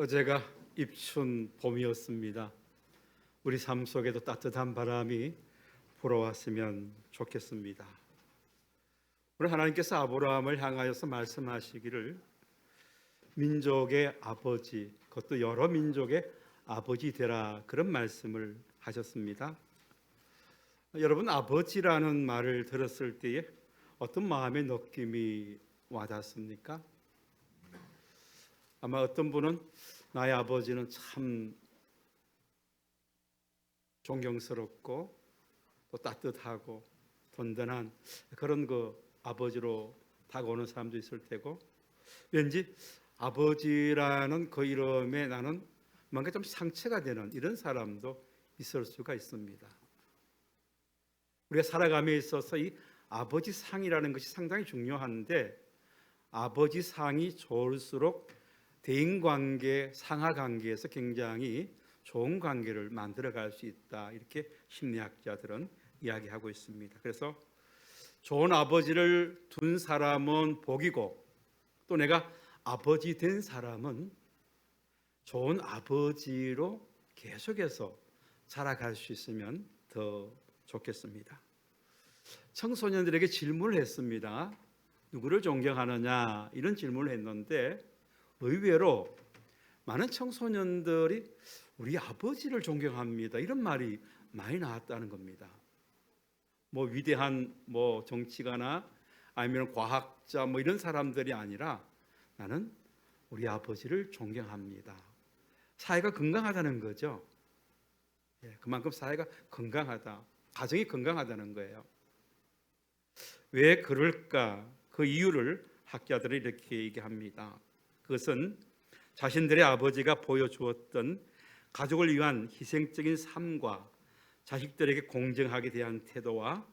어제가 입춘 봄이었습니다. 우리 삶 속에도 따뜻한 바람이 불어왔으면 좋겠습니다. 오늘 하나님께서 아브라함을 향하여서 말씀하시기를 민족의 아버지, 그것도 여러 민족의 아버지 되라, 그런 말씀을 하셨습니다. 여러분, 아버지라는 말을 들었을 때에 어떤 마음의 느낌이 와닿습니까? 아마 어떤 분은 나의 아버지는 참 존경스럽고 또 따뜻하고 든든한 그런 그 아버지로 다가오는 사람도 있을 테고, 왠지 아버지라는 그 이름에 나는 뭔가 좀 상처가 되는 이런 사람도 있을 수가 있습니다. 우리가 살아감에 있어서 이 아버지 상이라는 것이 상당히 중요한데, 아버지 상이 좋을수록 대인관계, 상하관계에서 굉장히 좋은 관계를 만들어갈 수 있다, 이렇게 심리학자들은 이야기하고 있습니다. 그래서 좋은 아버지를 둔 사람은 복이고, 또 내가 아버지 된 사람은 좋은 아버지로 계속해서 살아갈 수 있으면 더 좋겠습니다. 청소년들에게 질문을 했습니다. 누구를 존경하느냐, 이런 질문을 했는데 의외로 많은 청소년들이 우리 아버지를 존경합니다, 이런 말이 많이 나왔다는 겁니다. 위대한 정치가나 아니면 과학자 이런 사람들이 아니라 나는 우리 아버지를 존경합니다. 사회가 건강하다는 거죠. 그만큼 사회가 건강하다, 가정이 건강하다는 거예요. 왜 그럴까? 그 이유를 학자들이 이렇게 얘기합니다. 그것은 자신들의 아버지가 보여주었던 가족을 위한 희생적인 삶과 자식들에게 공정하게 대한 태도와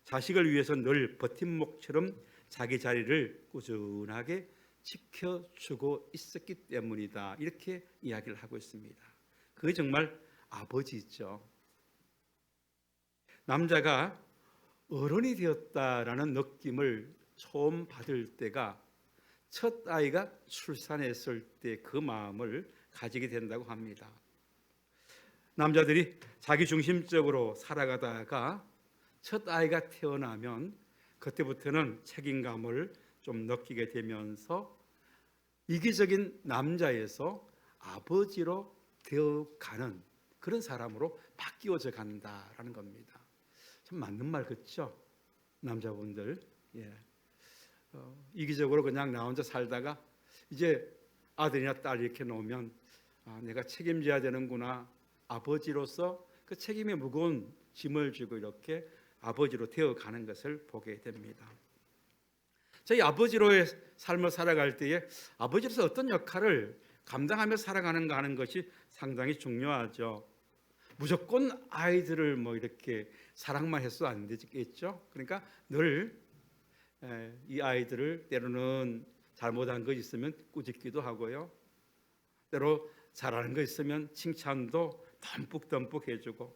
자식을 위해서 늘 버팀목처럼 자기 자리를 꾸준하게 지켜주고 있었기 때문이다, 이렇게 이야기를 하고 있습니다. 그게 정말 아버지죠. 남자가 어른이 되었다라는 느낌을 처음 받을 때가 첫 아이가 출산했을 때 그 마음을 가지게 된다고 합니다. 남자들이 자기중심적으로 살아가다가 첫 아이가 태어나면 그때부터는 책임감을 좀 느끼게 되면서 이기적인 남자에서 아버지로 되어가는 그런 사람으로 바뀌어져 간다라는 겁니다. 참 맞는 말 같죠? 남자분들, 이기적으로 그냥 나 혼자 살다가 이제 아들이나 딸 이렇게 놓으면 내가 책임져야 되는구나, 아버지로서 그 책임의 무거운 짐을 지고 이렇게 아버지로 되어가는 것을 보게 됩니다. 저희 아버지로의 삶을 살아갈 때에 아버지로서 어떤 역할을 감당하며 살아가는가 하는 것이 상당히 중요하죠. 무조건 아이들을 이렇게 사랑만 해서 안 되겠죠. 그러니까 늘 이 아이들을 때로는 잘못한 거 있으면 꾸짖기도 하고요, 때로 잘하는 거 있으면 칭찬도 듬뿍듬뿍 해주고,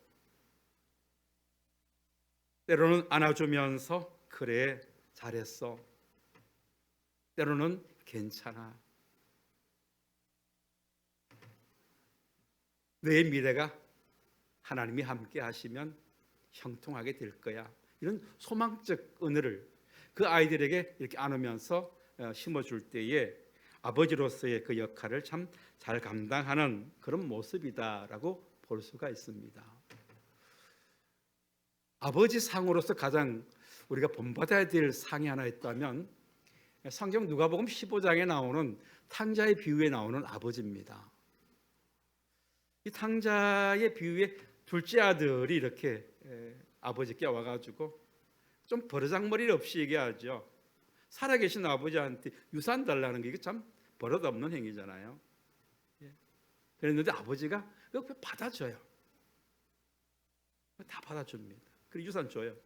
때로는 안아주면서 그래 잘했어, 때로는 괜찮아, 너의 미래가 하나님이 함께 하시면 형통하게 될 거야, 이런 소망적 은혜를 그 아이들에게 이렇게 안으면서 심어줄 때에 아버지로서의 그 역할을 참 잘 감당하는 그런 모습이다라고 볼 수가 있습니다. 아버지 상으로서 가장 우리가 본받아야 될 상이 하나 있다면 성경 누가복음 15장에 나오는 탕자의 비유에 나오는 아버지입니다. 이 탕자의 비유에 둘째 아들이 이렇게 아버지께 와가지고 좀 버르장머리 없이 얘기하죠. 살아계신 아버지한테 유산 달라는 게 이게 참 버릇없는 행위잖아요. 그랬는데 아버지가 그거 받아줘요. 다 받아줍니다. 그리고 유산 줘요.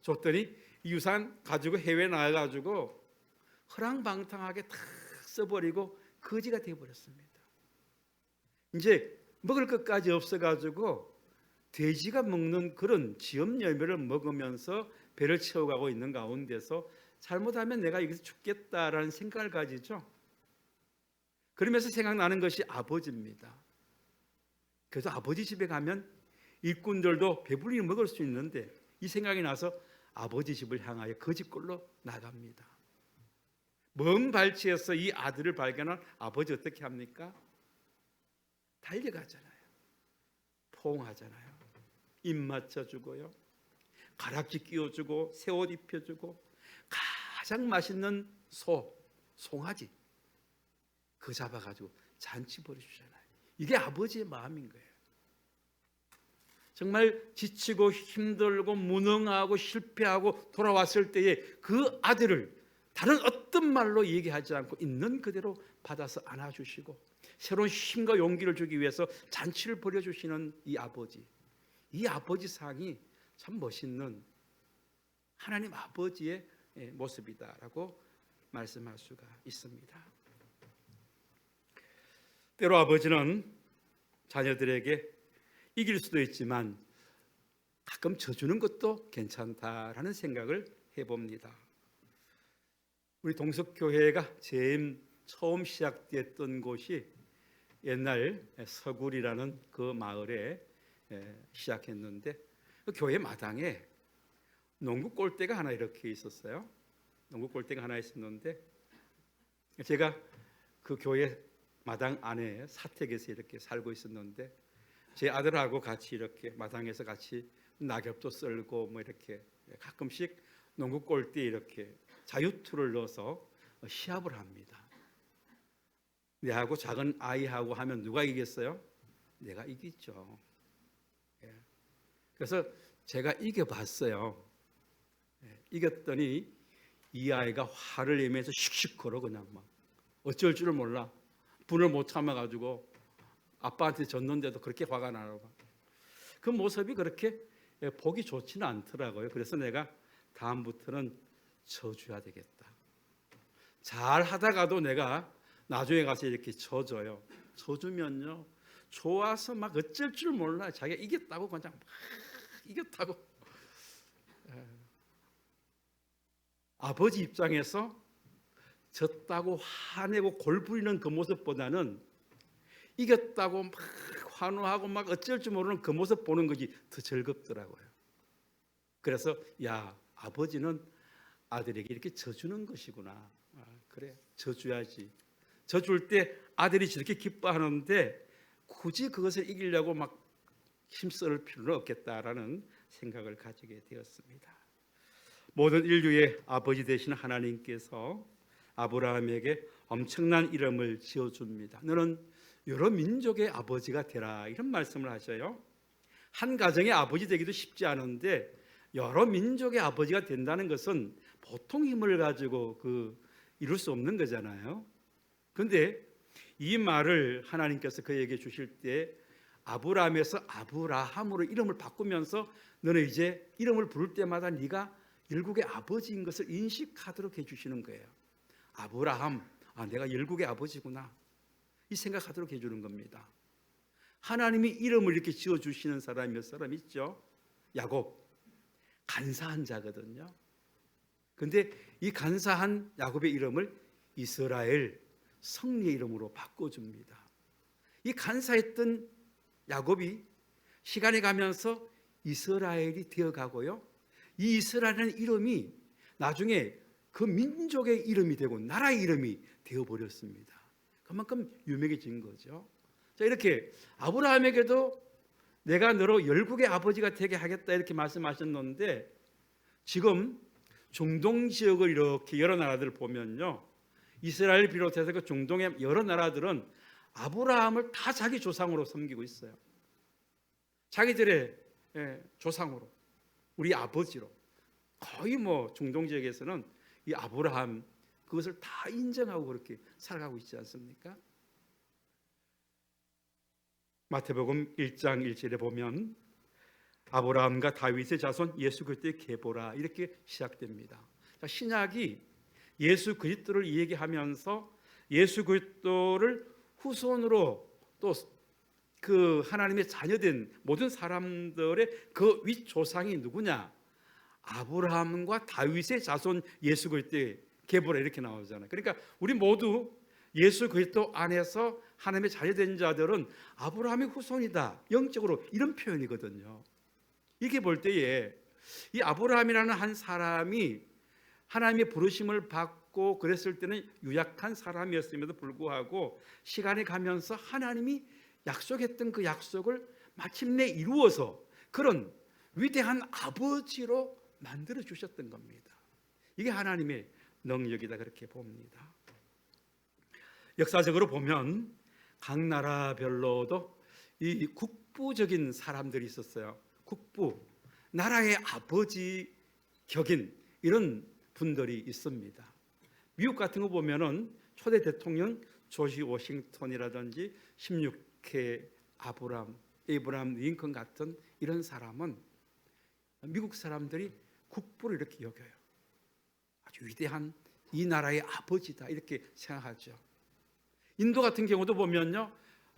줬더니 이 유산 가지고 해외 나가가지고 허랑방탕하게 다 써버리고 거지가 되어버렸습니다. 이제 먹을 것까지 없어가지고 돼지가 먹는 그런 지엄 열매를 먹으면서 배를 채워가고 있는 가운데서 잘못하면 내가 여기서 죽겠다라는 생각을 가지죠. 그러면서 생각나는 것이 아버지입니다. 그래서 아버지 집에 가면 일꾼들도 배불리 먹을 수 있는데 이 생각이 나서 아버지 집을 향하여 그 집골로 나갑니다. 먼 발치에서 이 아들을 발견한 아버지 어떻게 합니까? 달려가잖아요. 포옹하잖아요. 입 맞춰주고요. 가락지 끼워주고 새 옷 입혀주고 가장 맛있는 송아지 그 잡아가지고 잔치 벌여주잖아요. 이게 아버지의 마음인 거예요. 정말 지치고 힘들고 무능하고 실패하고 돌아왔을 때에 그 아들을 다른 어떤 말로 얘기하지 않고 있는 그대로 받아서 안아주시고 새로운 힘과 용기를 주기 위해서 잔치를 벌여주시는 이 아버지 상이 참 멋있는 하나님 아버지의 모습이다라고 말씀할 수가 있습니다. 때로 아버지는 자녀들에게 이길 수도 있지만 가끔 져주는 것도 괜찮다라는 생각을 해봅니다. 우리 동석교회가 제일 처음 시작됐던 곳이 옛날 서굴이라는 그 마을에 시작했는데 그 교회 마당에 농구 골대가 하나 이렇게 있었어요. 농구 골대가 하나 있었는데 제가 그 교회 마당 안에 사택에서 이렇게 살고 있었는데 제 아들하고 같이 이렇게 마당에서 같이 낙엽도 썰고 뭐 이렇게 가끔씩 농구 골대에 이렇게 자유투를 넣어서 시합을 합니다. 내하고 작은 아이하고 하면 누가 이기겠어요? 내가 이기죠. 그래서 제가 이겨봤어요. 이겼더니 이 아이가 화를 내면서 씩씩 걸어 그냥 막 어쩔 줄을 몰라. 분을 못 참아가지고 아빠한테 졌는데도 그렇게 화가 나고 그 모습이 그렇게 보기 좋지는 않더라고요. 그래서 내가 다음부터는 져줘야 되겠다. 잘 하다가도 내가 나중에 가서 이렇게 져줘요. 져주면요 좋아서 막 어쩔 줄 몰라. 자기가 이겼다고 그냥 막 이겼다고. 아버지 입장에서 졌다고 화내고 골부리는 그 모습보다는 이겼다고 막 환호하고 막 어쩔 줄 모르는 그 모습 보는 것이 더 즐겁더라고요. 그래서 야 아버지는 아들에게 이렇게 져주는 것이구나. 그래 져줘야지. 져줄 때 아들이 저렇게 기뻐하는데 굳이 그것을 이기려고 막 힘쓸 필요는 없겠다라는 생각을 가지게 되었습니다. 모든 인류의 아버지 되신 하나님께서 아브라함에게 엄청난 이름을 지어줍니다. 너는 여러 민족의 아버지가 되라 이런 말씀을 하셔요. 한 가정의 아버지 되기도 쉽지 않은데 여러 민족의 아버지가 된다는 것은 보통 힘을 가지고 이룰 수 없는 거잖아요. 그런데 이 말을 하나님께서 그에게 주실 때 아브라함에서 아브라함으로 이름을 바꾸면서 너는 이제 이름을 부를 때마다 네가 열국의 아버지인 것을 인식하도록 해주시는 거예요. 아브라함, 내가 열국의 아버지구나 이 생각하도록 해주는 겁니다. 하나님이 이름을 이렇게 지어주시는 사람이 몇 사람 있죠? 야곱, 간사한 자거든요. 그런데 이 간사한 야곱의 이름을 이스라엘, 승리의 이름으로 바꿔줍니다. 이 간사했던 야곱이 시간이 가면서 이스라엘이 되어가고요. 이 이스라엘이라는 이름이 나중에 그 민족의 이름이 되고 나라의 이름이 되어버렸습니다. 그만큼 유명해진 거죠. 자, 이렇게 아브라함에게도 내가 너로 열국의 아버지가 되게 하겠다 이렇게 말씀하셨는데 지금 중동 지역을 이렇게 여러 나라들을 보면요. 이스라엘 비롯해서 그 중동의 여러 나라들은 아브라함을 다 자기 조상으로 섬기고 있어요. 자기들의 조상으로, 우리 아버지로. 거의 뭐 중동 지역에서는 이 아브라함 그것을 다 인정하고 그렇게 살아가고 있지 않습니까? 마태복음 1장 1절에 보면 아브라함과 다윗의 자손 예수 그리스도의 계보라 이렇게 시작됩니다. 신약이 예수 그리스도를 얘기하면서 예수 그리스도를 후손으로 또 그 하나님의 자녀된 모든 사람들의 그 윗조상이 누구냐? 아브라함과 다윗의 자손 예수 그리스도의 계보라 이렇게 나오잖아요. 그러니까 우리 모두 예수 그리스도 안에서 하나님의 자녀된 자들은 아브라함의 후손이다. 영적으로 이런 표현이거든요. 이렇게 볼 때에 이 아브라함이라는 한 사람이 하나님의 부르심을 받고 그랬을 때는 유약한 사람이었음에도 불구하고 시간이 가면서 하나님이 약속했던 그 약속을 마침내 이루어서 그런 위대한 아버지로 만들어 주셨던 겁니다. 이게 하나님의 능력이다 그렇게 봅니다. 역사적으로 보면 각 나라별로도 이 국부적인 사람들이 있었어요. 국부, 나라의 아버지 격인 이런 분들이 있습니다. 미국 같은 거 보면은 초대 대통령 조지 워싱턴이라든지 16회 에이브람 링컨 같은 이런 사람은 미국 사람들이 국부를 이렇게 여겨요. 아주 위대한 이 나라의 아버지다 이렇게 생각하죠. 인도 같은 경우도 보면요,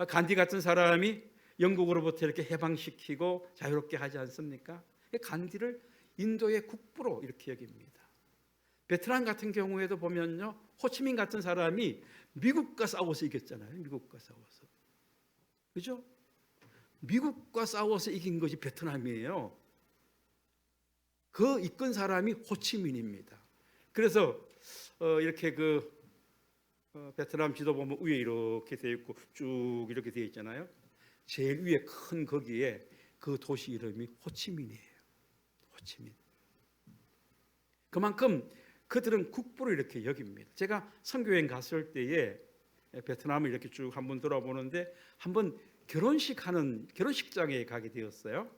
간디 같은 사람이 영국으로부터 이렇게 해방시키고 자유롭게 하지 않습니까? 간디를 인도의 국부로 이렇게 여깁니다. 베트남 같은 경우에도 보면요, 호치민 같은 사람이 미국과 싸워서 이겼잖아요. 미국과 싸워서, 그죠? 미국과 싸워서 이긴 것이 베트남이에요. 그 이끈 사람이 호치민입니다. 그래서 이렇게 베트남 지도 보면 위에 이렇게 되어 있고 쭉 이렇게 되어 있잖아요. 제일 위에 큰 거기에 그 도시 이름이 호치민이에요. 호치민. 그만큼 그들은 국부를 이렇게 여깁니다. 제가 선교여행 갔을 때에 베트남을 이렇게 쭉 한번 돌아보는데 한번 결혼식장에 가게 되었어요.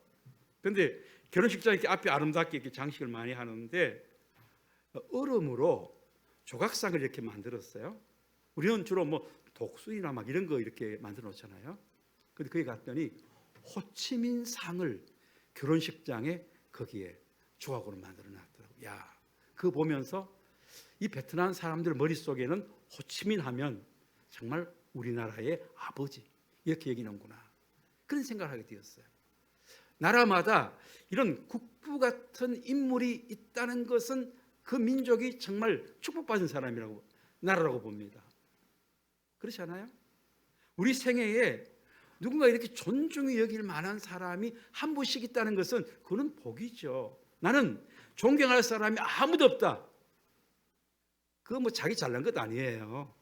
그런데 결혼식장에 이렇게 앞에 아름답게 이렇게 장식을 많이 하는데 얼음으로 조각상을 이렇게 만들었어요. 우리는 주로 뭐 독수리나 막 이런 거 이렇게 만들어 놓잖아요. 근데 거기 갔더니 호치민 상을 결혼식장에 거기에 조각으로 만들어 놨더라고요. 야, 그거 보면서 이 베트남 사람들 머릿속에는 호치민 하면 정말 우리나라의 아버지 이렇게 여기는구나. 그런 생각을 하게 되었어요. 나라마다 이런 국부 같은 인물이 있다는 것은 그 민족이 정말 축복받은 사람이라고 나라라고 봅니다. 그렇지 않아요? 우리 생애에 누군가 이렇게 존중히 여길 만한 사람이 한 분씩 있다는 것은 그건 복이죠. 나는 존경할 사람이 아무도 없다. 그거 뭐 자기 잘난 것 아니에요.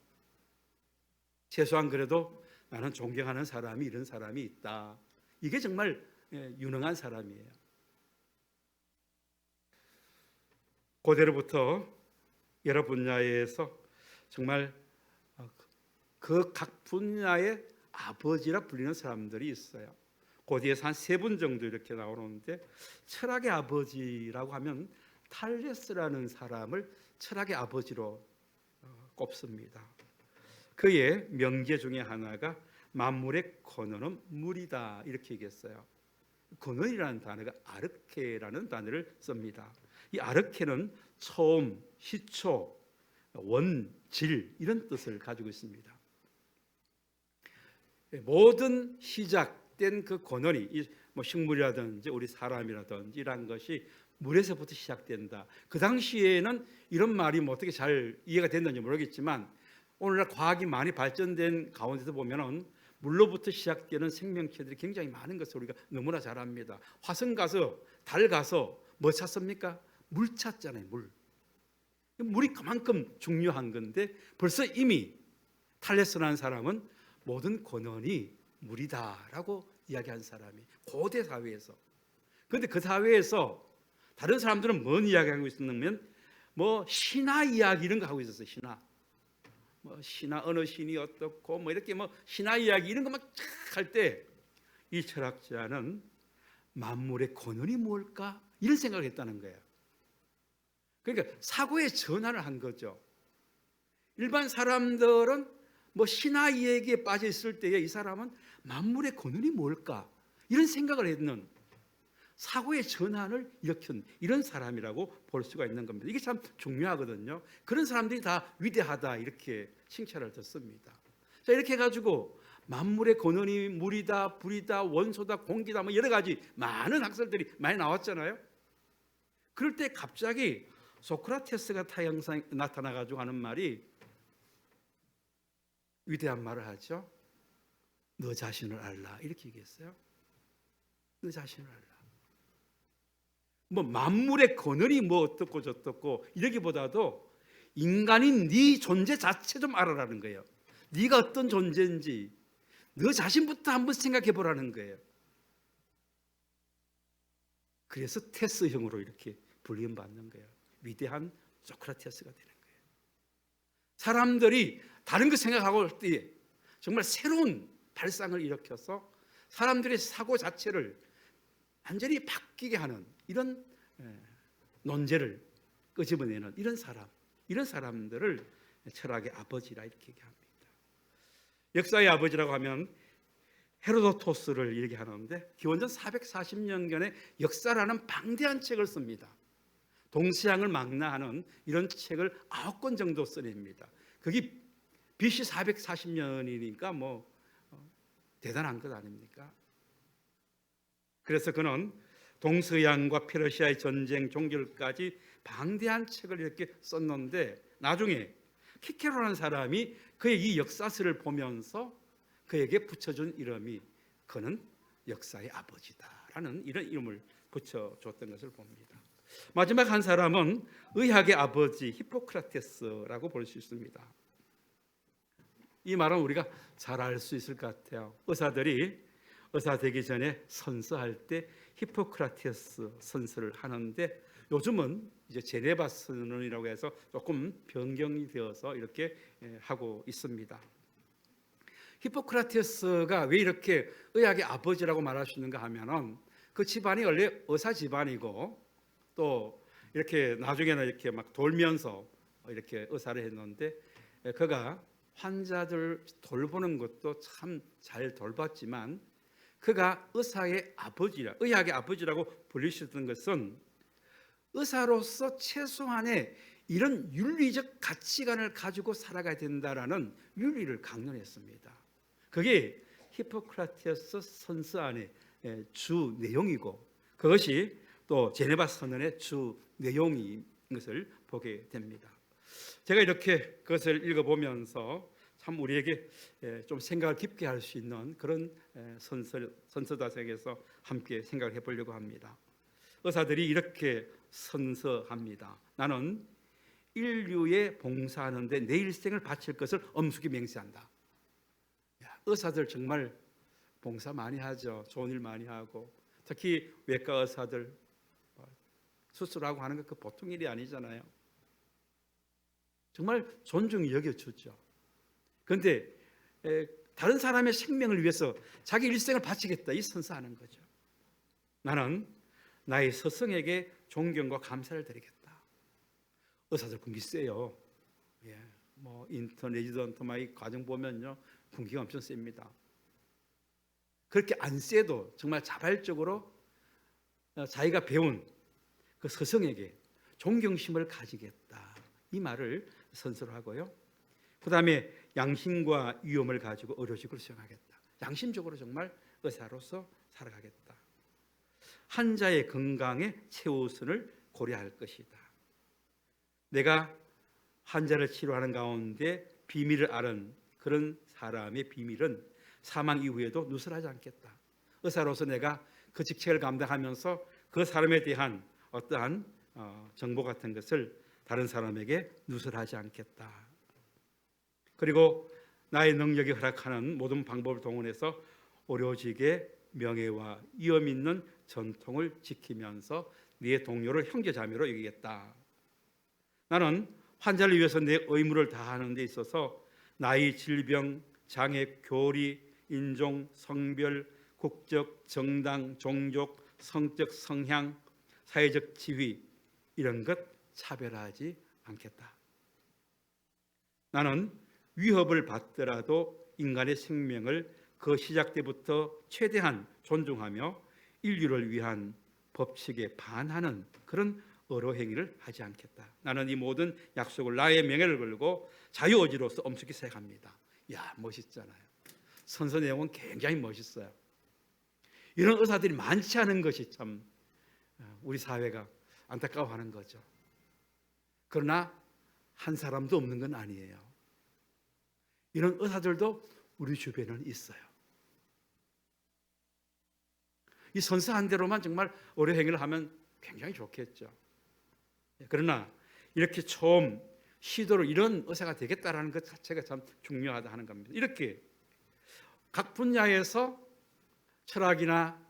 최소한 그래도 나는 존경하는 사람이 이런 사람이 있다. 이게 정말 유능한 사람이에요. 고대로부터 여러 분야에서 정말 그 각 분야의 아버지라 불리는 사람들이 있어요. 고대에서 한 3분 정도 이렇게 나오는데 철학의 아버지라고 하면 탈레스라는 사람을 철학의 아버지로 꼽습니다. 그의 명제 중에 하나가 만물의 근원은 물이다 이렇게 얘기했어요. 근원이라는 단어가 아르케라는 단어를 씁니다. 이 아르케는 처음, 시초, 원, 질 이런 뜻을 가지고 있습니다. 모든 시작된 그 근원이 뭐 식물이라든지 우리 사람이라든지 이런 것이 물에서부터 시작된다. 그 당시에는 이런 말이 뭐 어떻게 잘 이해가 됐는지 모르겠지만 오늘날 과학이 많이 발전된 가운데서 보면은 물로부터 시작되는 생명체들이 굉장히 많은 것을 우리가 너무나 잘 압니다. 화성 가서 달 가서 뭐 찾습니까? 물 찾잖아요. 물이 그만큼 중요한 건데 벌써 이미 탈레스라는 사람은 모든 근원이 물이다라고 이야기한 사람이 고대 사회에서. 그런데 그 사회에서 다른 사람들은 뭔 이야기하고 있었냐면 뭐 신화 이야기 이런 거 하고 있었어요. 신화 어느 신이 어떻고 뭐 이렇게 뭐 신화 이야기 이런 거 막 할 때 이 철학자는 만물의 근원이 뭘까 이런 생각을 했다는 거예요. 그러니까 사고의 전환을 한 거죠. 일반 사람들은 뭐 신화 이야기에 빠져 있을 때에 이 사람은 만물의 근원이 뭘까 이런 생각을 했는 사고의 전환을 일으킨 이런 사람이라고 볼 수가 있는 겁니다. 이게 참 중요하거든요. 그런 사람들이 다 위대하다 이렇게 칭찬을 듣습니다. 자, 이렇게 해가지고 만물의 근원이 물이다, 불이다, 원소다, 공기다 뭐 여러 가지 많은 학설들이 많이 나왔잖아요. 그럴 때 갑자기 소크라테스가 타영상 나타나가지고 하는 말이 위대한 말을 하죠. 너 자신을 알라, 이렇게 얘기했어요. 너 자신을 알라. 뭐 만물의 그늘이 뭐 어떻고 저떻고 이러기보다도 인간인 네 존재 자체 좀 알아라는 거예요. 네가 어떤 존재인지 너 자신부터 한번 생각해 보라는 거예요. 그래서 테스형으로 이렇게 불림 받는 거예요. 위대한 소크라테스가 되는 거예요. 사람들이 다른 거 생각하고 할 때 정말 새로운 발상을 일으켜서 사람들의 사고 자체를 완전히 바뀌게 하는 이런 논제를 끄집어내는 이런 사람들을 철학의 아버지라 이렇게 얘기합니다. 역사의 아버지라고 하면 헤로도토스를 얘기하는데 기원전 440년경에 역사라는 방대한 책을 씁니다. 동서양을 망라하는 이런 책을 9권 정도 써냅니다. 그게 BC 440년이니까 뭐 대단한 것 아닙니까? 그래서 그는 동서양과 페르시아의 전쟁 종결까지 방대한 책을 이렇게 썼는데 나중에 키케로라는 사람이 그의 이 역사서를 보면서 그에게 붙여준 이름이 그는 역사의 아버지다라는 이런 이름을 붙여줬던 것을 봅니다. 마지막 한 사람은 의학의 아버지 히포크라테스라고 볼 수 있습니다. 이 말은 우리가 잘 알 수 있을 것 같아요. 의사들이 의사 되기 전에 선서할 때 히포크라테스 선서를 하는데 요즘은 이제 제네바 선언이라고 해서 조금 변경이 되어서 이렇게 하고 있습니다. 히포크라테스가 왜 이렇게 의학의 아버지라고 말할 수 있는가 하면은 그 집안이 원래 의사 집안이고 또 이렇게 나중에는 이렇게 막 돌면서 이렇게 의사를 했는데 그가 환자들 돌보는 것도 참 잘 돌봤지만 그가 의사의 아버지라, 의학의 아버지라고 불리셨던 것은 의사로서 최소한의 이런 윤리적 가치관을 가지고 살아가야 된다라는 윤리를 강론했습니다. 그게 히포크라테스 선서 안의 주 내용이고 그것이 또 제네바 선언의 주 내용인 것을 보게 됩니다. 제가 이렇게 그것을 읽어보면서 참 우리에게 좀 생각을 깊게 할 수 있는 그런 선서다생에서 함께 생각해 보려고 합니다. 의사들이 이렇게 선서합니다. 나는 인류에 봉사하는데 내 일생을 바칠 것을 엄숙히 맹세한다. 의사들 정말 봉사 많이 하죠. 좋은 일 많이 하고 특히 외과 의사들 수술하고 하는 것 그 보통 일이 아니잖아요. 정말 존중이 여겨주죠. 그런데 다른 사람의 생명을 위해서 자기 일생을 바치겠다 이 선서하는 거죠. 나는 나의 스승에게 존경과 감사를 드리겠다. 의사들 군기 세요. 뭐 인턴, 레지던트 이 과정 보면요 군기가 엄청 셉니다. 그렇게 안 세도 정말 자발적으로 자기가 배운 그 스승에게 존경심을 가지겠다 이 말을 선서를 하고요. 그 다음에 양심과 위엄을 가지고 의료직을 수행하겠다. 양심적으로 정말 의사로서 살아가겠다. 환자의 건강의 최우선을 고려할 것이다. 내가 환자를 치료하는 가운데 비밀을 아는 그런 사람의 비밀은 사망 이후에도 누설하지 않겠다. 의사로서 내가 그 직책을 감당하면서 그 사람에 대한 어떠한 정보 같은 것을 다른 사람에게 누설하지 않겠다. 그리고 나의 능력이 허락하는 모든 방법을 동원해서 의료직의 명예와 위엄 있는 전통을 지키면서 네 동료를 형제자매로 여기겠다. 나는 환자를 위해서 내 의무를 다하는 데 있어서 나이, 질병, 장애, 교리, 인종, 성별, 국적, 정당, 종족, 성적 성향, 사회적 지위 이런 것 차별하지 않겠다. 나는 위협을 받더라도 인간의 생명을 그 시작 때부터 최대한 존중하며 인류를 위한 법칙에 반하는 그런 의로 행위를 하지 않겠다. 나는 이 모든 약속을 나의 명예를 걸고 자유의지로서 엄숙히 생각합니다. 야, 멋있잖아요. 선서 내용은 굉장히 멋있어요. 이런 의사들이 많지 않은 것이 참 우리 사회가 안타까워하는 거죠. 그러나 한 사람도 없는 건 아니에요. 이런 의사들도 우리 주변에는 있어요. 이 선서한 대로만 정말 의료 행위를 하면 굉장히 좋겠죠. 그러나 이렇게 처음 시도로 이런 의사가 되겠다라는 것 자체가 참 중요하다 하는 겁니다. 이렇게 각 분야에서 철학이나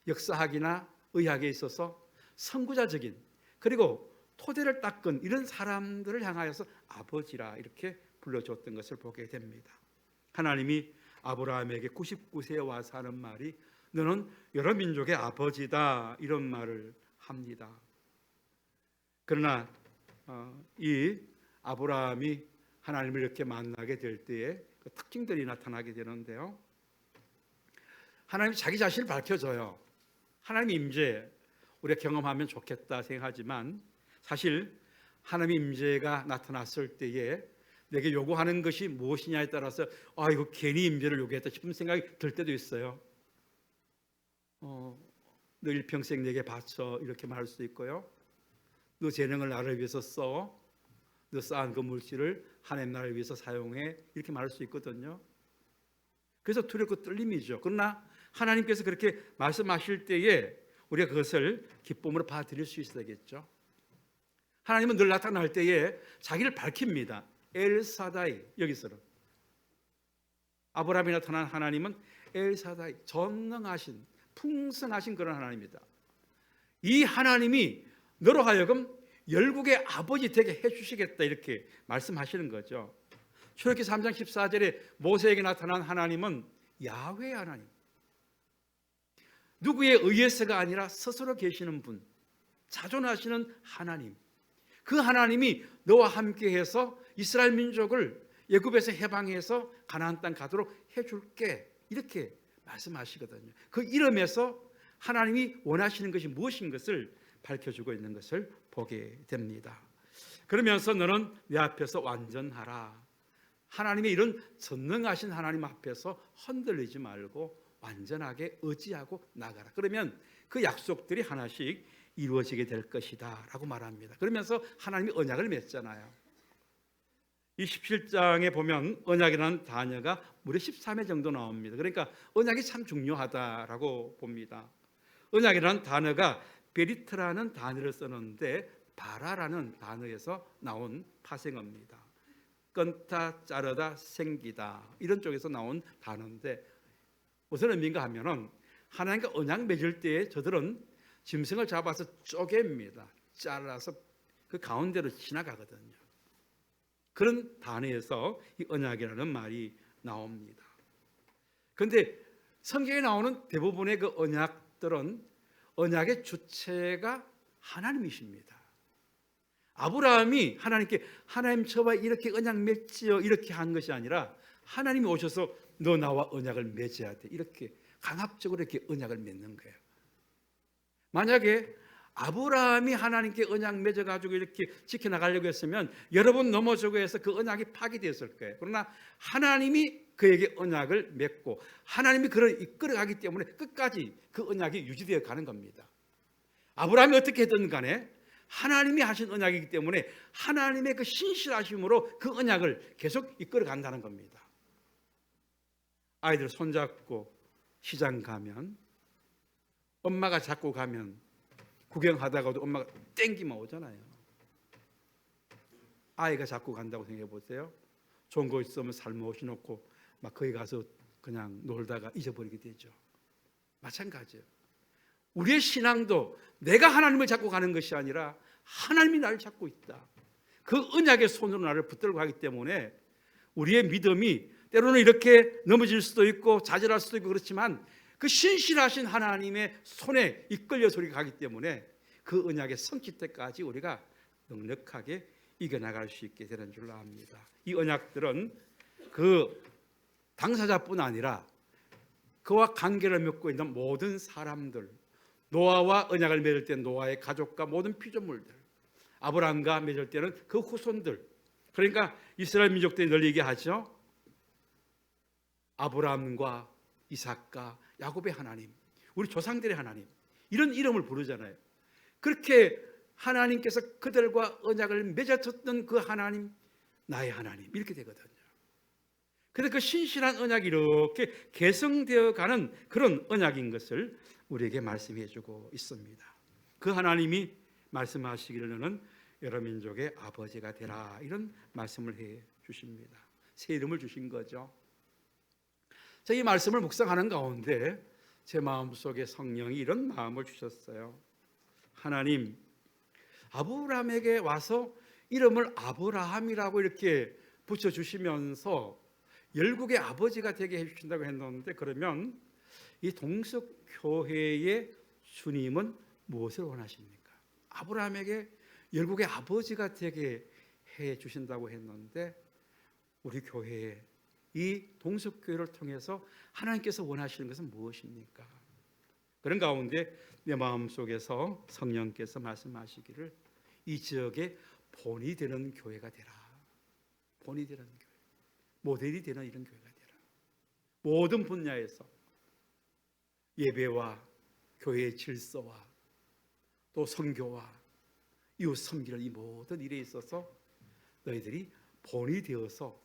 역사학이나 의학에 있어서 선구자적인 그리고 토대를 닦은 이런 사람들을 향하여서 아버지라 이렇게 불러줬던 것을 보게 됩니다. 하나님이 아브라함에게 99세에 와서 하는 말이 너는 여러 민족의 아버지다 이런 말을 합니다. 그러나 이 아브라함이 하나님을 이렇게 만나게 될 때에 그 특징들이 나타나게 되는데요. 하나님이 자기 자신을 밝혀줘요. 하나님의 임재 우리가 경험하면 좋겠다 생각하지만 사실 하나님의 임재가 나타났을 때에 내게 요구하는 것이 무엇이냐에 따라서 이거 괜히 임재를 요구했다 싶은 생각이 들 때도 있어요. 너 일평생 내게 바쳐 이렇게 말할 수도 있고요. 너 재능을 나를 위해서 써. 너 쌓은 그 물질을 하나님 나라를 위해서 사용해 이렇게 말할 수 있거든요. 그래서 두렵고 떨림이죠. 그러나 하나님께서 그렇게 말씀하실 때에 우리가 그것을 기쁨으로 받아들일 수 있어야겠죠. 하나님은 늘 나타날 때에 자기를 밝힙니다. 엘사다이 여기서는 아브라함이 나타난 하나님은 엘사다이 전능하신 풍성하신 그런 하나님이다. 이 하나님이 너로 하여금 열국의 아버지 되게 해주시겠다 이렇게 말씀하시는 거죠. 출애굽기 3장 14절에 모세에게 나타난 하나님은 야훼 하나님, 누구에 의해서가 아니라 스스로 계시는 분, 자존하시는 하나님, 그 하나님이 너와 함께해서 이스라엘 민족을 애굽에서 해방해서 가나안 땅 가도록 해줄게 이렇게 말씀하시거든요. 그 이름에서 하나님이 원하시는 것이 무엇인 것을 밝혀주고 있는 것을 보게 됩니다. 그러면서 너는 내 앞에서 완전하라. 하나님의 이런 전능하신 하나님 앞에서 흔들리지 말고 완전하게 의지하고 나가라. 그러면 그 약속들이 하나씩 이루어지게 될 것이다 라고 말합니다. 그러면서 하나님이 언약을 맺잖아요. 이 17장에 보면 언약이라는 단어가 무려 13회 정도 나옵니다. 그러니까 언약이 참 중요하다라고 봅니다. 언약이라는 단어가 베리트라는 단어를 쓰는데 바라라는 단어에서 나온 파생어입니다. 끊다, 자르다, 생기다 이런 쪽에서 나온 단어인데 무슨 의미인가 하면은 하나님과 언약 맺을 때에 저들은 짐승을 잡아서 쪼갭니다. 잘라서 그 가운데로 지나가거든요. 그런 단어에서 이 언약이라는 말이 나옵니다. 그런데 성경에 나오는 대부분의 그 언약들은 언약의 주체가 하나님이십니다. 아브라함이 하나님께 하나님 저와 이렇게 언약 맺지요 이렇게 한 것이 아니라 하나님이 오셔서 너 나와 언약을 맺어야 돼 이렇게 강압적으로 이렇게 언약을 맺는 거예요. 만약에 아브라함이 하나님께 언약 맺어가지고 이렇게 지켜나가려고 했으면 여러 번 넘어지고 해서 그 언약이 파기되었을 거예요. 그러나 하나님이 그에게 언약을 맺고 하나님이 그를 이끌어가기 때문에 끝까지 그 언약이 유지되어 가는 겁니다. 아브라함이 어떻게 했든 간에 하나님이 하신 언약이기 때문에 하나님의 그 신실하심으로 그 언약을 계속 이끌어 간다는 겁니다. 아이들 손잡고 시장 가면 엄마가 잡고 가면 구경하다가도 엄마가 땡기면 오잖아요. 아이가 잡고 간다고 생각해 보세요. 좋은 거 있으면 살모시 놓고 막 거기 가서 그냥 놀다가 잊어버리게 되죠. 마찬가지예요. 우리의 신앙도 내가 하나님을 잡고 가는 것이 아니라 하나님이 나를 잡고 있다. 그 언약의 손으로 나를 붙들고 가기 때문에 우리의 믿음이 때로는 이렇게 넘어질 수도 있고 좌절할 수도 있고 그렇지만 그 신실하신 하나님의 손에 이끌려서 우리가 가기 때문에 그 언약의 성취 때까지 우리가 넉넉하게 이겨나갈 수 있게 되는 줄로 압니다. 이 언약들은 그 당사자뿐 아니라 그와 관계를 맺고 있는 모든 사람들, 노아와 언약을 맺을 때 노아의 가족과 모든 피조물들, 아브라함과 맺을 때는 그 후손들, 그러니까 이스라엘 민족들이 늘 얘기하죠. 아브라함과 이삭과 야곱의 하나님, 우리 조상들의 하나님 이런 이름을 부르잖아요. 그렇게 하나님께서 그들과 언약을 맺었던 그 하나님, 나의 하나님 이렇게 되거든요. 그래서 그 신실한 언약이 이렇게 계승되어 가는 그런 언약인 것을 우리에게 말씀해 주고 있습니다. 그 하나님이 말씀하시기를 너는 여러 민족의 아버지가 되라, 이런 말씀을 해 주십니다. 새 이름을 주신 거죠. 자, 이 말씀을 묵상하는 가운데 제 마음속에 성령이 이런 마음을 주셨어요. 하나님, 아브라함에게 와서 이름을 아브라함이라고 이렇게 붙여주시면서 열국의 아버지가 되게 해주신다고 했는데, 그러면 이 동석교회의 주님은 무엇을 원하십니까? 아브라함에게 열국의 아버지가 되게 해주신다고 했는데, 우리 교회에 이 동석교회를 통해서 하나님께서 원하시는 것은 무엇입니까? 그런 가운데 내 마음속에서 성령께서 말씀하시기를 이 지역에 본이 되는 교회가 되라. 본이 되는 교회, 모델이 되는 이런 교회가 되라. 모든 분야에서 예배와 교회의 질서와 또 선교와 이웃 섬기는 이 모든 일에 있어서 너희들이 본이 되어서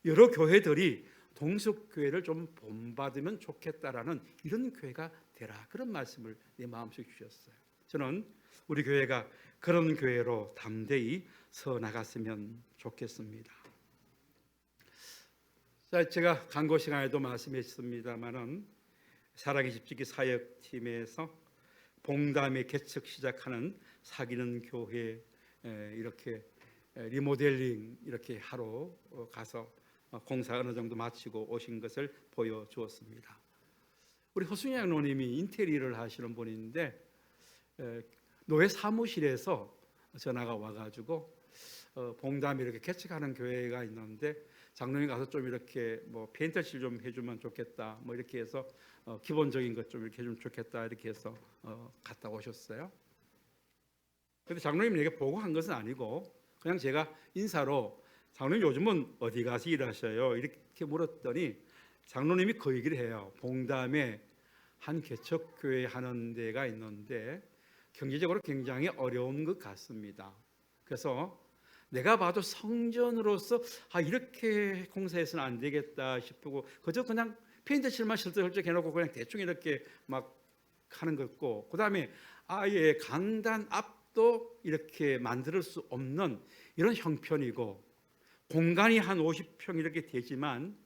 여러 교회들이 동석교회를 좀 본받으면 좋겠다라는 이런 교회가 되라, 그런 말씀을 내 마음속에 주셨어요. 저는 우리 교회가 그런 교회로 담대히 서 나갔으면 좋겠습니다. 자, 제가 간고 시간에도 말씀했습니다마는 사랑의 집짓기 사역팀에서 봉담에 개척 시작하는 사귀는 교회 이렇게 리모델링 이렇게 하러 가서 공사 어느 정도 마치고 오신 것을 보여주었습니다. 우리 허승희 장로님이 인테리어를 하시는 분인데 노회 사무실에서 전화가 와가지고 봉담에 이렇게 개척하는 교회가 있는데 장로님 가서 좀 이렇게 뭐 페인트칠 좀 해주면 좋겠다, 뭐 이렇게 해서 기본적인 것 좀 이렇게 해주면 좋겠다, 이렇게 해서 갔다 오셨어요. 근데 장로님에게 보고한 것은 아니고 그냥 제가 인사로 장로님 요즘은 어디 가서 일하셔요? 이렇게 물었더니 장로님이 그 얘기를 해요. 봉담에 한 개척교회 하는 데가 있는데 경제적으로 굉장히 어려운 것 같습니다. 그래서 내가 봐도 성전으로서 이렇게 공사해서는 안 되겠다 싶고 그저 그냥 페인트 칠만 슬쩍슬쩍 해놓고 그냥 대충 이렇게 막 하는 것 같고, 그 다음에 아예 강단 앞도 이렇게 만들 수 없는 이런 형편이고 공간이 한 50평 이렇게 되지만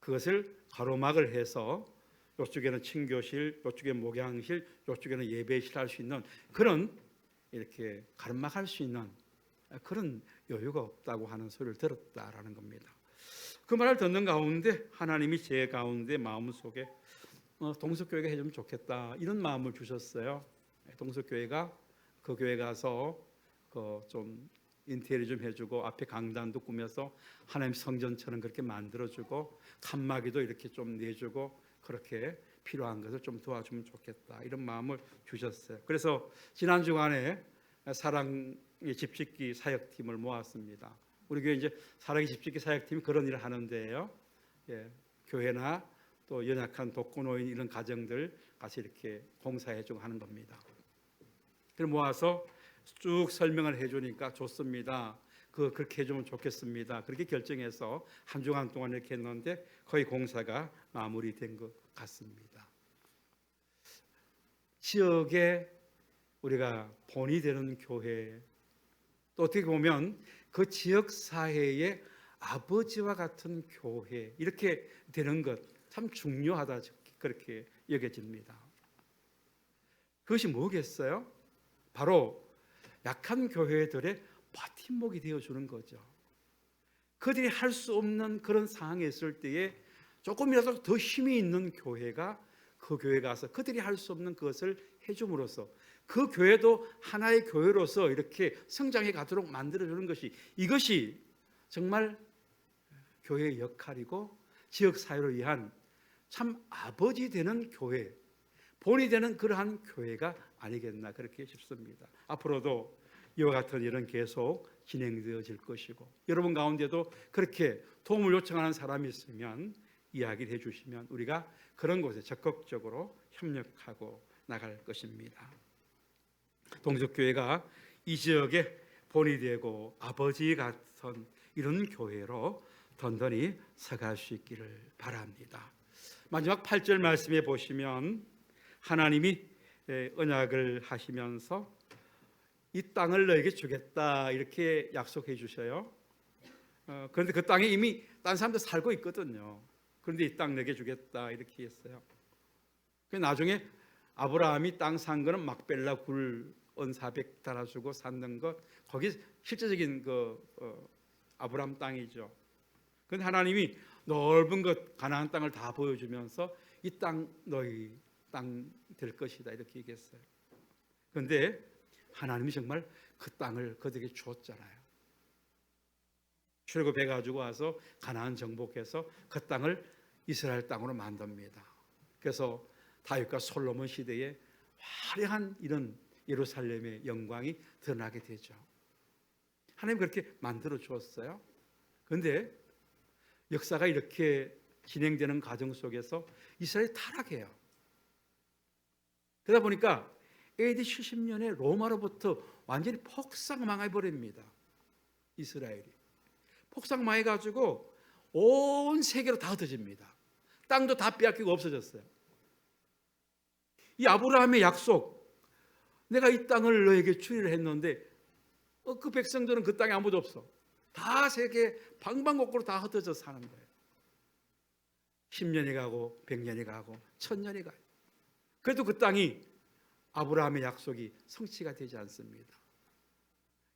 그것을 가로막을 해서 이쪽에는 친교실, 이쪽에 목양실, 이쪽에는 예배실 할 수 있는 그런 이렇게 가로막할 수 있는 그런 여유가 없다고 하는 소리를 들었다라는 겁니다. 그 말을 듣는 가운데 하나님이 제 가운데 마음속에 동석교회가 해주면 좋겠다 이런 마음을 주셨어요. 동석교회가 그 교회 가서 좀 인테리어 좀 해주고 앞에 강단도 꾸며서 하나님 성전처럼 그렇게 만들어주고 칸막이도 이렇게 좀 내주고 그렇게 필요한 것을 좀 도와주면 좋겠다 이런 마음을 주셨어요. 그래서 지난 주간에 사랑의 집짓기 사역팀을 모았습니다. 우리 교회 이제 사랑의 집짓기 사역팀이 그런 일을 하는데요. 교회나 또 연약한 독거노인 이런 가정들 같이 이렇게 공사해주고 하는 겁니다. 그걸 모아서 쭉 설명을 해주니까 좋습니다. 그렇게 해주면 좋겠습니다. 그렇게 결정해서 한 주간 동안 이렇게 했는데 거의 공사가 마무리된 것 같습니다. 지역에 우리가 본이 되는 교회, 또 어떻게 보면 그 지역 사회의 아버지와 같은 교회 이렇게 되는 것 참 중요하다 그렇게 여겨집니다. 그것이 뭐겠어요? 바로 약한 교회들의 버팀목이 되어주는 거죠. 그들이 할 수 없는 그런 상황에 있을 때에 조금이라도 더 힘이 있는 교회가 그 교회에 가서 그들이 할 수 없는 그것을 해줌으로써 그 교회도 하나의 교회로서 이렇게 성장해 가도록 만들어주는 것이, 이것이 정말 교회의 역할이고 지역사회를 위한 참 아버지 되는 교회, 본이 되는 그러한 교회가 아니겠나 그렇게 싶습니다. 앞으로도 이와 같은 일은 계속 진행되어질 것이고 여러분 가운데도 그렇게 도움을 요청하는 사람이 있으면 이야기를 해주시면 우리가 그런 곳에 적극적으로 협력하고 나갈 것입니다. 동석교회가 이 지역에 본이 되고 아버지 같은 이런 교회로 든든히 서갈 수 있기를 바랍니다. 마지막 8절 말씀에 보시면 하나님이 언약을 하시면서 이 땅을 너에게 주겠다 이렇게 약속해 주셔요. 그런데 그 땅에 이미 다른 사람들 살고 있거든요. 그런데 이 땅 내게 주겠다 이렇게 했어요. 나중에 아브라함이 땅 산 거는 막벨라 굴 언사백 달아주고 샀는 것, 거기 실제적인 아브라함 땅이죠. 그런데 하나님이 넓은 것 가나안 땅을 다 보여주면서 이 땅 너희 땅 될 것이다 이렇게 얘기했어요. 그런데 하나님이 정말 그 땅을 그들에게 주었잖아요. 출애굽해 가지고 와서 가나안 정복해서 그 땅을 이스라엘 땅으로 만듭니다. 그래서 다윗과 솔로몬 시대에 화려한 이런 예루살렘의 영광이 드러나게 되죠. 하나님 그렇게 만들어 주었어요. 그런데 역사가 이렇게 진행되는 과정 속에서 이스라엘이 타락해요. 그러다 보니까 AD 70년에 로마로부터 완전히 폭삭망해버립니다. 이스라엘이 폭삭망해가지고 온 세계로 다 흩어집니다. 땅도 다 빼앗기고 없어졌어요. 이 아브라함의 약속, 내가 이 땅을 너에게 주리라 했는데 그 백성들은 그 땅에 아무도 없어. 다 세계 방방곡곡으로 다 흩어져 사는 거예요. 10년이 가고 100년이 가고 1000년이 가요. 그래도 그 땅이 아브라함의 약속이 성취가 되지 않습니다.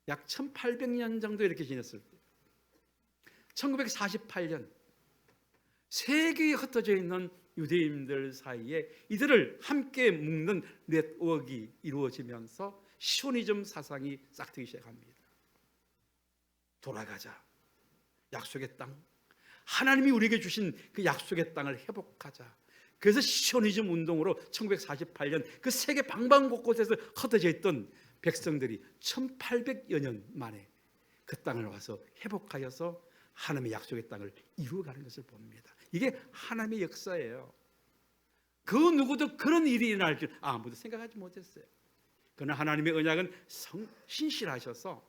약 1800년 정도 이렇게 지냈을 때 1948년 세계에 흩어져 있는 유대인들 사이에 이들을 함께 묶는 네트워크가 이루어지면서 시오니즘 사상이 싹트기 시작합니다. 돌아가자. 약속의 땅. 하나님이 우리에게 주신 그 약속의 땅을 회복하자. 그래서 시오니즘 운동으로 1948년 그 세계 방방곳곳에서 흩어져 있던 백성들이 1800여 년 만에 그 땅을 와서 회복하여서 하나님의 약속의 땅을 이루어가는 것을 봅니다. 이게 하나님의 역사예요. 그 누구도 그런 일이 일어날 줄 아무도 생각하지 못했어요. 그러나 하나님의 언약은 신실하셔서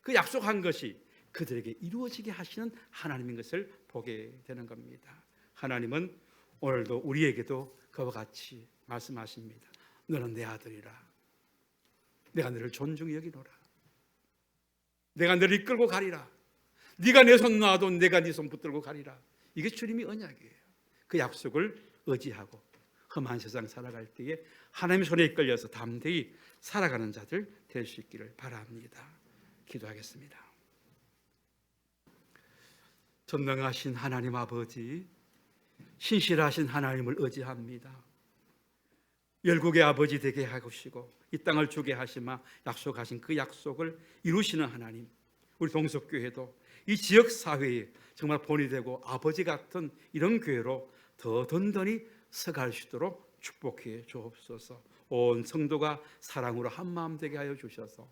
그 약속한 것이 그들에게 이루어지게 하시는 하나님인 것을 보게 되는 겁니다. 하나님은 오늘도 우리에게도 그와 같이 말씀하십니다. 너는 내 아들이라. 내가 너를 존중히 여기노라. 내가 너를 이끌고 가리라. 네가 내 손 놔도 내가 네 손 붙들고 가리라. 이게 주님의 언약이에요. 그 약속을 의지하고 험한 세상 살아갈 때에 하나님의 손에 이끌려서 담대히 살아가는 자들 될 수 있기를 바랍니다. 기도하겠습니다. 전능하신 하나님 아버지, 신실하신 하나님을 의지합니다. 열국의 아버지 되게 하시고 이 땅을 주게 하시마 약속하신 그 약속을 이루시는 하나님, 우리 동석교회도 이 지역사회에 정말 본이 되고 아버지 같은 이런 교회로 더 든든히 서갈 수 있도록 축복해 주옵소서. 온 성도가 사랑으로 한마음 되게 하여 주셔서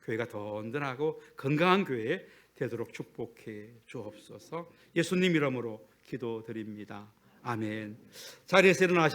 교회가 더 든든하고 건강한 교회 되도록 축복해 주옵소서. 예수님 이름으로 기도드립니다. 아멘. 자리에서 일어나셔서